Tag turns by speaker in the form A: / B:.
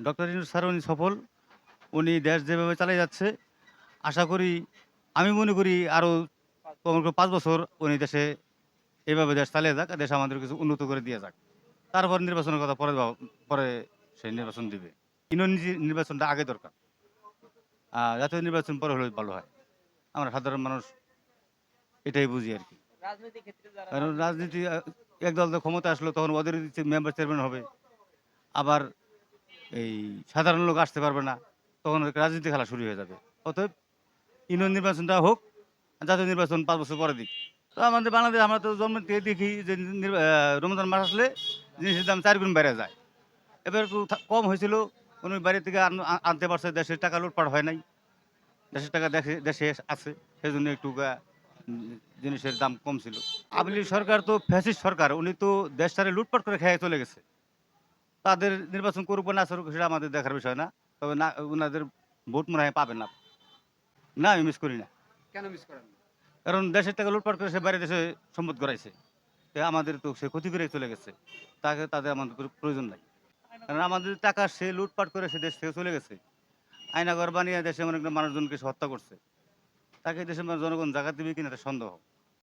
A: Doctor Yunus sir উনি সফল। উনি দেশ যেভাবে চালিয়ে যাচ্ছে, আশা করি আমি মনে করি আরো কমে করে ৫ বছর উনি দেশে এভাবে দেশ চালিয়ে যাক। দেশ আমাদের কিছু উন্নত করে দিয়ে যাক। তারপর নির্বাচনের কথা পরে সে নির্বাচন দিবে। নির্বাচনটা আগে দরকার। জাতীয় নির্বাচন পরে হলে ভালো হয়। আমরা সাধারণ মানুষ এটাই বুঝি আরকি। কারণ রাজনীতি এক দল তো ক্ষমতায় আসলো তখন ওদের মেম্বার চেয়ারম্যান হবে। আবার এই সাধারণ লোক আসতে পারবে না। তখন রাজনীতি খেলা শুরু হয়ে যাবে। অতএব ইউনিয়ন নির্বাচনটা হোক, জাতীয় নির্বাচন ৫ বছর পরে দিক। তো আমাদের বাংলাদেশ আমরা তো জন্ম থেকে দেখি যে রমজান মাস আসলে জিনিসের দাম ৪ গুণ বেড়ে যায়। এবার একটু কম হয়েছিল, উনি বাইরে থেকে আনতে পারছে, দেশের টাকা লুটপাট হয় নাই। দেশের টাকা দেশে আছে। সেজন্য একটু জিনিসের দাম কম ছিল। আওয়ামী লীগ সরকার তো ফ্যাসিস্ট সরকার। উনি তো দেশটারে লুটপাট করে খেয়ে চলে গেছে। তাদের নির্বাচন করুক বা না করুক সেটা আমাদের দেখার বিষয় না। তবে না উনাদের ভোট মনে হয় পাবে না। না আমি মিস করি না।
B: কেন মিস করেন না?
A: কারণ দেশের টাকা লুটপাট করে সে বাইরের দেশে সম্পদ গড়াইছে। আমাদের তো সে ক্ষতি করে চলে গেছে। তাদের আমাদের প্রয়োজন নাই। কারণ আমাদের টাকা সে লুটপাট করে সে দেশ থেকে চলে গেছে। আয়নাঘর বানিয়ে দেশে অনেক মানুষজনকে সে হত্যা করছে। তাকে দেশের জনগণ জায়গা দিবে কিনা এটা সন্দেহ।